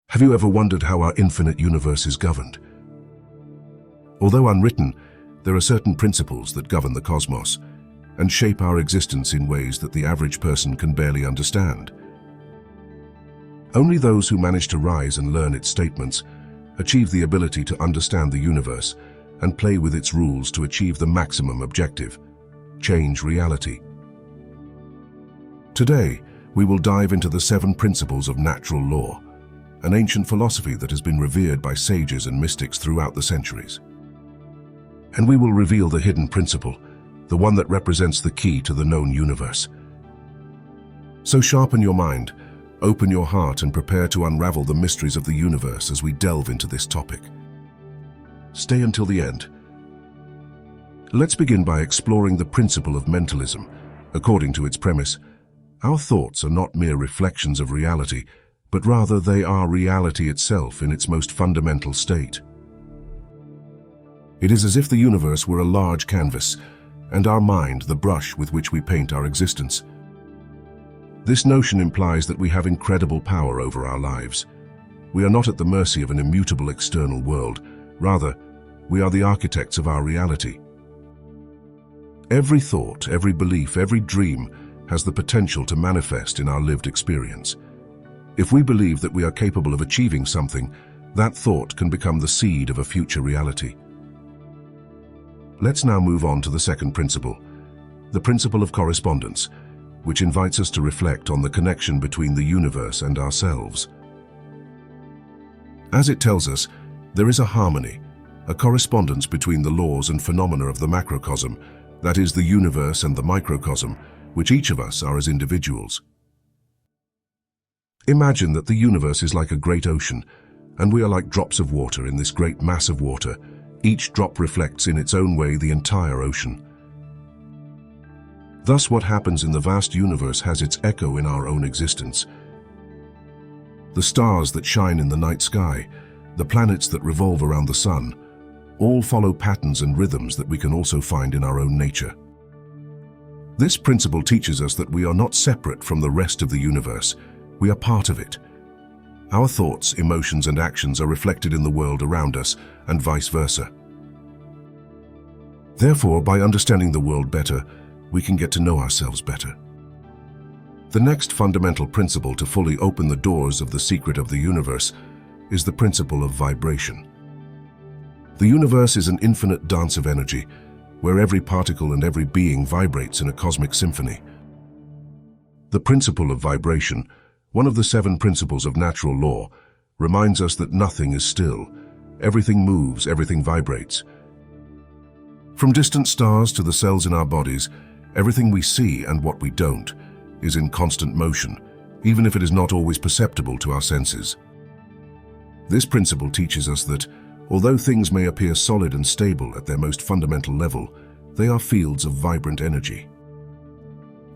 Have you ever wondered how our infinite universe is governed? Although unwritten, there are certain principles that govern the cosmos and shape our existence in ways that the average person can barely understand. Only those who manage to rise and learn its statements achieve the ability to understand the universe and play with its rules to achieve the maximum objective: change reality. Today, we will dive into the 7 principles of natural law, an ancient philosophy that has been revered by sages and mystics throughout the centuries. And we will reveal the hidden principle, the one that represents the key to the known universe. So sharpen your mind, open your heart, and prepare to unravel the mysteries of the universe as we delve into this topic. Stay until the end. Let's begin by exploring the principle of mentalism. According to its premise, our thoughts are not mere reflections of reality, but rather they are reality itself in its most fundamental state. It is as if the universe were a large canvas, and our mind the brush with which we paint our existence. This notion implies that we have incredible power over our lives. We are not at the mercy of an immutable external world. Rather, we are the architects of our reality. Every thought, every belief, every dream has the potential to manifest in our lived experience. If we believe that we are capable of achieving something, that thought can become the seed of a future reality. Let's now move on to the second principle, the principle of correspondence, which invites us to reflect on the connection between the universe and ourselves. As it tells us, there is a harmony, a correspondence between the laws and phenomena of the macrocosm, that is, the universe, and the microcosm, which each of us are as individuals. Imagine that the universe is like a great ocean, and we are like drops of water in this great mass of water. Each drop reflects in its own way the entire ocean. Thus, what happens in the vast universe has its echo in our own existence. The stars that shine in the night sky, the planets that revolve around the sun, all follow patterns and rhythms that we can also find in our own nature. This principle teaches us that we are not separate from the rest of the universe. We are part of it. Our thoughts, emotions, and actions are reflected in the world around us, and vice versa. Therefore, by understanding the world better, we can get to know ourselves better. The next fundamental principle to fully open the doors of the secret of the universe is the principle of vibration. The universe is an infinite dance of energy, where every particle and every being vibrates in a cosmic symphony. The principle of vibration, one of the 7 principles of natural law, reminds us that nothing is still. Everything moves, everything vibrates. From distant stars to the cells in our bodies, everything we see and what we don't is in constant motion, even if it is not always perceptible to our senses. This principle teaches us that, although things may appear solid and stable at their most fundamental level, they are fields of vibrant energy.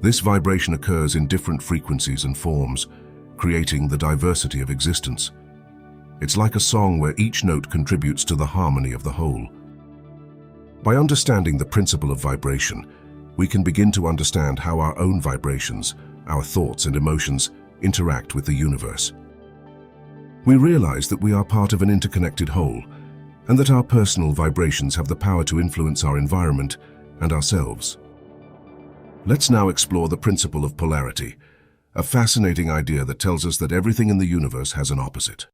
This vibration occurs in different frequencies and forms, creating the diversity of existence. It's like a song where each note contributes to the harmony of the whole. By understanding the principle of vibration, we can begin to understand how our own vibrations, our thoughts and emotions, interact with the universe. We realize that we are part of an interconnected whole, and that our personal vibrations have the power to influence our environment and ourselves. Let's now explore the principle of polarity, a fascinating idea that tells us that everything in the universe has an opposite.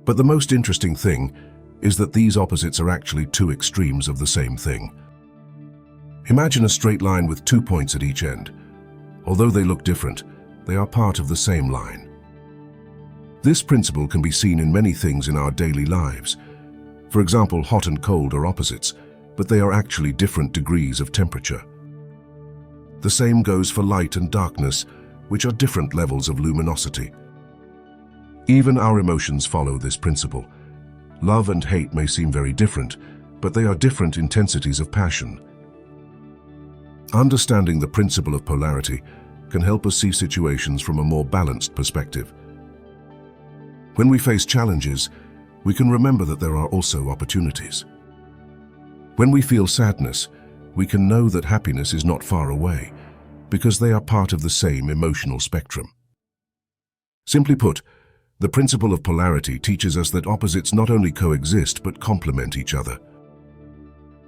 But the most interesting thing is that these opposites are actually 2 extremes of the same thing. Imagine a straight line with 2 points at each end. Although they look different, they are part of the same line. This principle can be seen in many things in our daily lives. For example, hot and cold are opposites, but they are actually different degrees of temperature. The same goes for light and darkness, which are different levels of luminosity. Even our emotions follow this principle. Love and hate may seem very different, but they are different intensities of passion. Understanding the principle of polarity can help us see situations from a more balanced perspective. When we face challenges, we can remember that there are also opportunities. When we feel sadness, we can know that happiness is not far away, because they are part of the same emotional spectrum. Simply put, The principle of polarity teaches us that opposites not only coexist but complement each other,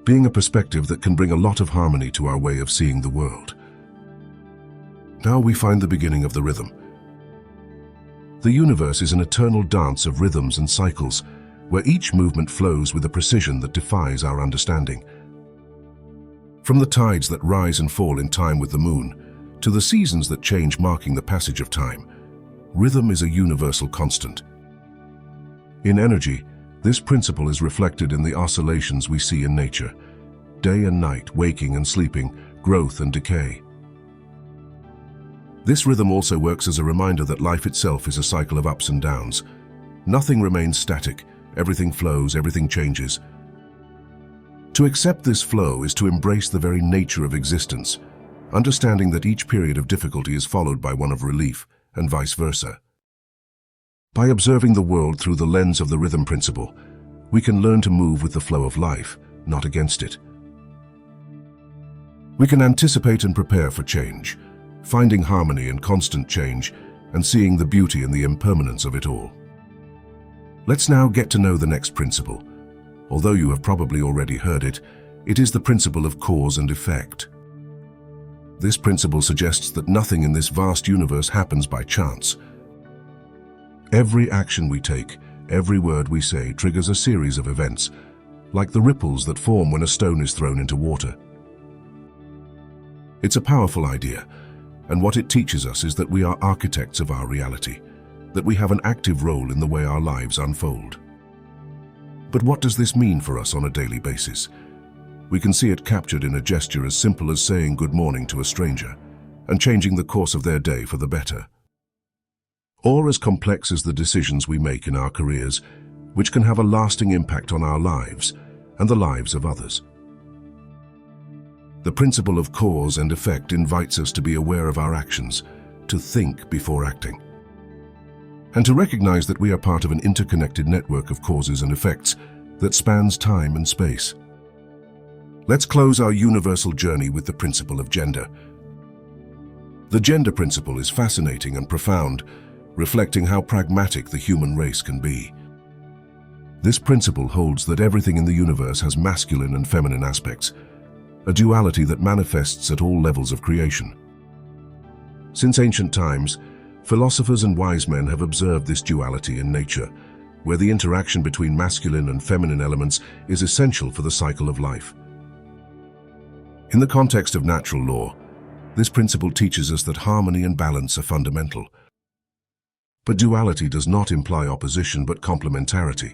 being a perspective that can bring a lot of harmony to our way of seeing the world. Now we find the beginning of the rhythm. The universe is an eternal dance of rhythms and cycles, where each movement flows with a precision that defies our understanding. From the tides that rise and fall in time with the moon, to the seasons that change marking the passage of time, rhythm is a universal constant. In energy, this principle is reflected in the oscillations we see in nature: day and night, waking and sleeping, growth and decay. This rhythm also works as a reminder that life itself is a cycle of ups and downs. Nothing remains static, everything flows, everything changes. To accept this flow is to embrace the very nature of existence, understanding that each period of difficulty is followed by one of relief, and vice versa. By observing the world through the lens of the rhythm principle, we can learn to move with the flow of life, not against it. We can anticipate and prepare for change, finding harmony in constant change and seeing the beauty in the impermanence of it all. Let's now get to know the next principle. Although you have probably already heard it, it is the principle of cause and effect. This principle suggests that nothing in this vast universe happens by chance. Every action we take, every word we say triggers a series of events, like the ripples that form when a stone is thrown into water. It's a powerful idea, and what it teaches us is that we are architects of our reality, that we have an active role in the way our lives unfold. But what does this mean for us on a daily basis? We can see it captured in a gesture as simple as saying good morning to a stranger and changing the course of their day for the better. Or as complex as the decisions we make in our careers, which can have a lasting impact on our lives and the lives of others. The principle of cause and effect invites us to be aware of our actions, to think before acting, and to recognize that we are part of an interconnected network of causes and effects that spans time and space. Let's close our universal journey with the principle of gender. The gender principle is fascinating and profound, reflecting how pragmatic the human race can be. This principle holds that everything in the universe has masculine and feminine aspects, a duality that manifests at all levels of creation. Since ancient times, philosophers and wise men have observed this duality in nature, where the interaction between masculine and feminine elements is essential for the cycle of life. In the context of natural law, this principle teaches us that harmony and balance are fundamental. But duality does not imply opposition but complementarity.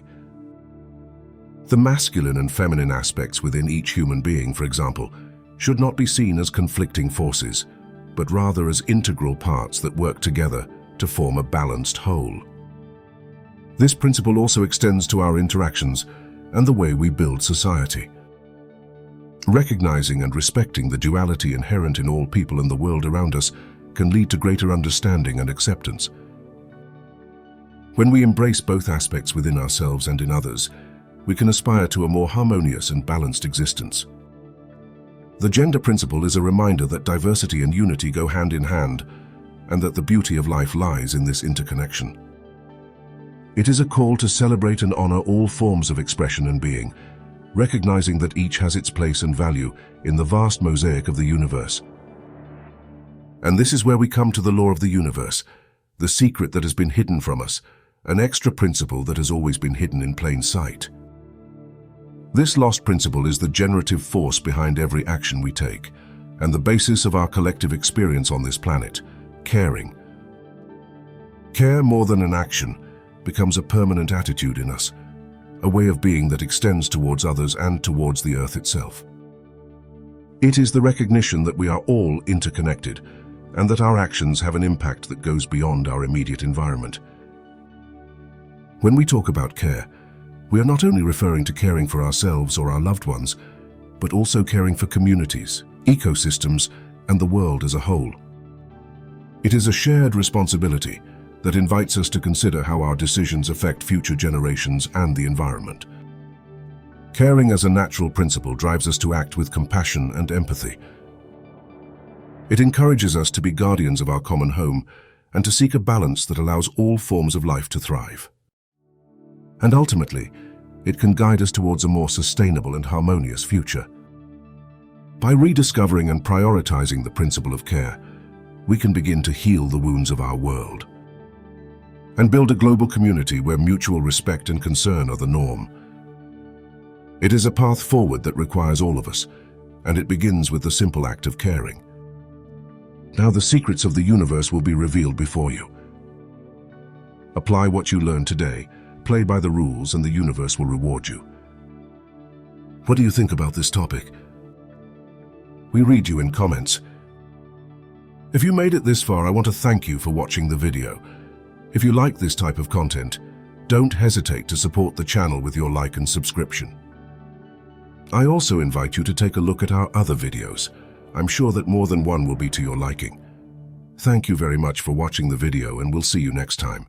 The masculine and feminine aspects within each human being, for example, should not be seen as conflicting forces, but rather as integral parts that work together to form a balanced whole. This principle also extends to our interactions and the way we build society. Recognizing and respecting the duality inherent in all people and the world around us can lead to greater understanding and acceptance. When we embrace both aspects within ourselves and in others, we can aspire to a more harmonious and balanced existence. The gender principle is a reminder that diversity and unity go hand in hand, and that the beauty of life lies in this interconnection. It is a call to celebrate and honor all forms of expression and being, recognizing that each has its place and value in the vast mosaic of the universe. And this is where we come to the law of the universe, the secret that has been hidden from us, an extra principle that has always been hidden in plain sight. This lost principle is the generative force behind every action we take, and the basis of our collective experience on this planet: caring. Care, more than an action, becomes a permanent attitude in us, a way of being that extends towards others and towards the earth itself. It is the recognition that we are all interconnected, and that our actions have an impact that goes beyond our immediate environment. When we talk about care, we are not only referring to caring for ourselves or our loved ones, but also caring for communities, ecosystems, and the world as a whole. It is a shared responsibility that invites us to consider how our decisions affect future generations and the environment. Caring as a natural principle drives us to act with compassion and empathy. It encourages us to be guardians of our common home, and to seek a balance that allows all forms of life to thrive. And ultimately, it can guide us towards a more sustainable and harmonious future. By rediscovering and prioritizing the principle of care, we can begin to heal the wounds of our world and build a global community where mutual respect and concern are the norm. It is a path forward that requires all of us, and it begins with the simple act of caring. Now the secrets of the universe will be revealed before you. Apply what you learned today, play by the rules, and the universe will reward you. What do you think about this topic? We read you in comments. If you made it this far, I want to thank you for watching the video. If you like this type of content, don't hesitate to support the channel with your like and subscription. I also invite you to take a look at our other videos. I'm sure that more than one will be to your liking. Thank you very much for watching the video, and we'll see you next time.